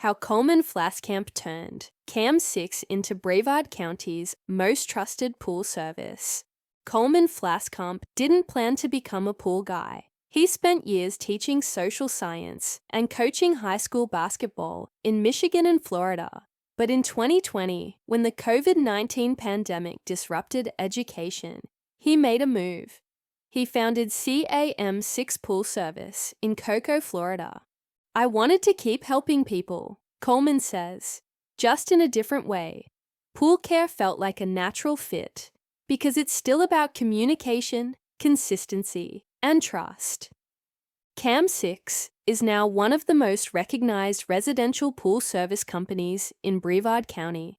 How Coleman Flaskamp turned CAM6 into Brevard County's most trusted pool service. Coleman Flaskamp didn't plan to become a pool guy. He spent years teaching social science and coaching high school basketball in Michigan and Florida. But in 2020, when the COVID-19 pandemic disrupted education, he made a move. He founded CAM6 Pool Service in Cocoa, Florida. "I wanted to keep helping people," Coleman says, "just in a different way. Pool care felt like a natural fit because it's still about communication, consistency, and trust." CAM6 is now one of the most recognized residential pool service companies in Brevard County,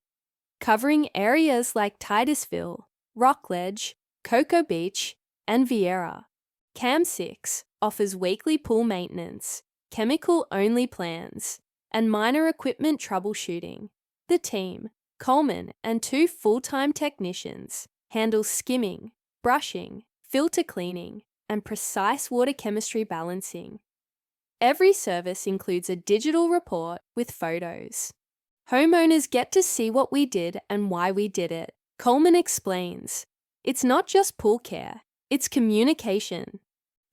covering areas like Titusville, Rockledge, Cocoa Beach, and Vieira. CAM6 offers weekly pool maintenance, chemical-only plans, and minor equipment troubleshooting. The team, Coleman and 2 full-time technicians, handles skimming, brushing, filter cleaning, and precise water chemistry balancing. Every service includes a digital report with photos. "Homeowners get to see what we did and why we did it," Coleman explains. "It's not just pool care, it's communication."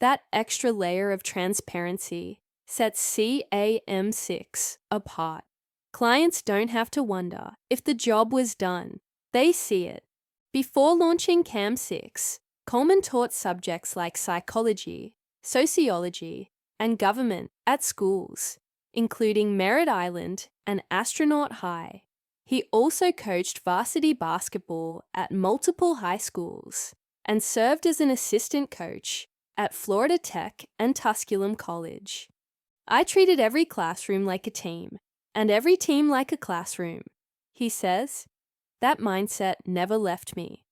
That extra layer of transparency sets CAM6 apart. Clients don't have to wonder if the job was done. They see it. Before launching CAM6, Coleman taught subjects like psychology, sociology, and government at schools, including Merritt Island and Astronaut High. He also coached varsity basketball at multiple high schools and served as an assistant coach at Florida Tech and Tusculum College. "I treated every classroom like a team, and every team like a classroom," he says. "That mindset never left me."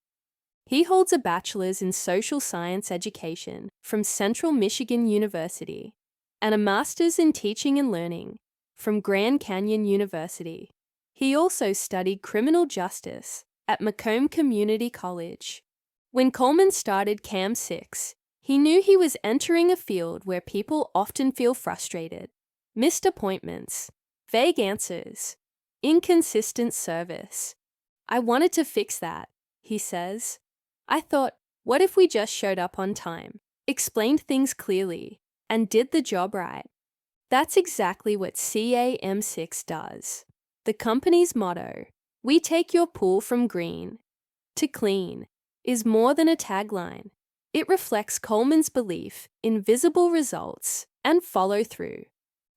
He holds a bachelor's in social science education from Central Michigan University and a master's in teaching and learning from Grand Canyon University. He also studied criminal justice at Macomb Community College. When Coleman started CAM6, he knew he was entering a field where people often feel frustrated: missed appointments, vague answers, inconsistent service. "I wanted to fix that," he says. "I thought, what if we just showed up on time, explained things clearly, and did the job right?" That's exactly what CAM6 does. The company's motto, "We take your pool from green to clean," is more than a tagline. It reflects Coleman's belief in visible results and follow-through.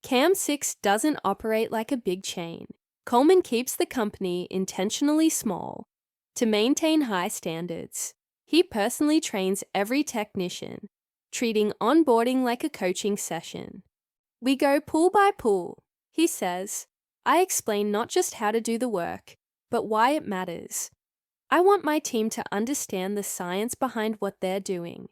CAM6 doesn't operate like a big chain. Coleman keeps the company intentionally small to maintain high standards. He personally trains every technician, treating onboarding like a coaching session. "We go pool by pool," he says. "I explain not just how to do the work, but why it matters. I want my team to understand the science behind what they're doing."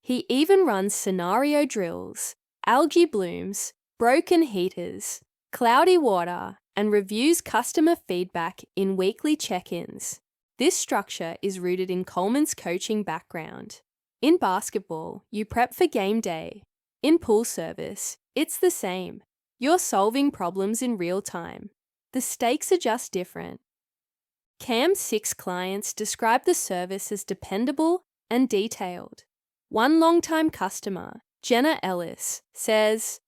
He even runs scenario drills, algae blooms, broken heaters, cloudy water, and reviews customer feedback in weekly check-ins. This structure is rooted in Coleman's coaching background. In basketball, you prep for game day. In pool service, it's the same. You're solving problems in real time. The stakes are just different. CAM6 clients describe the service as dependable and detailed. One longtime customer, Jenna Ellis, says,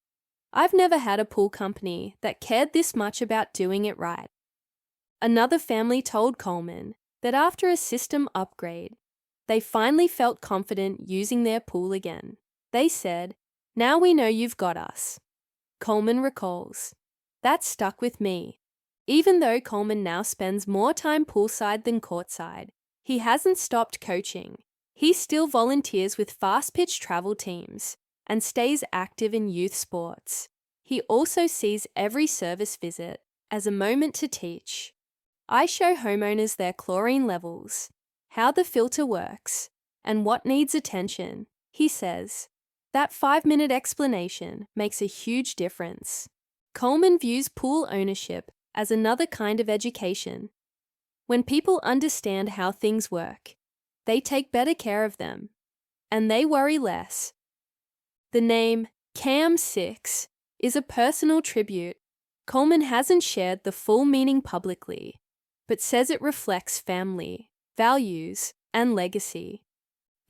"I've never had a pool company that cared this much about doing it right." Another family told Coleman that after a system upgrade, they finally felt confident using their pool again. They said, "Now we know you've got us." Coleman recalls, "That stuck with me." Even though Coleman now spends more time poolside than courtside, he hasn't stopped coaching. He still volunteers with fast-pitch travel teams and stays active in youth sports. He also sees every service visit as a moment to teach. "I show homeowners their chlorine levels, how the filter works, and what needs attention," he says. That 5-minute explanation makes a huge difference. Coleman views pool ownership as another kind of education. When people understand how things work, they take better care of them, and they worry less. The name CAM6 is a personal tribute Coleman hasn't shared the full meaning publicly, but says it reflects family, values, and legacy.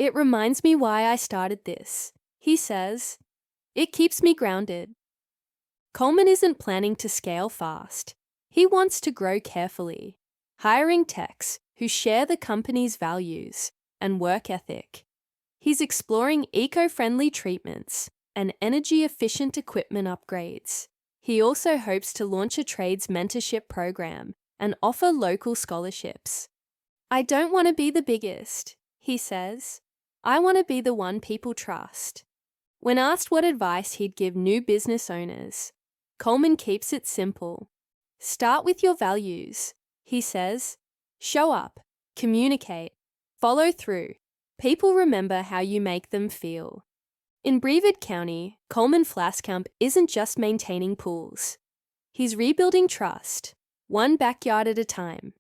"It reminds me why I started this," he says. "It keeps me grounded." Coleman isn't planning to scale fast. He wants to grow carefully, hiring techs who share the company's values and work ethic. He's exploring eco-friendly treatments and energy-efficient equipment upgrades. He also hopes to launch a trades mentorship program and offer local scholarships. "I don't want to be the biggest," he says. "I want to be the one people trust." When asked what advice he'd give new business owners, Coleman keeps it simple. "Start with your values," he says. "Show up, communicate, follow through. People remember how you make them feel." In Brevard County, Coleman Flaskamp isn't just maintaining pools. He's rebuilding trust, one backyard at a time.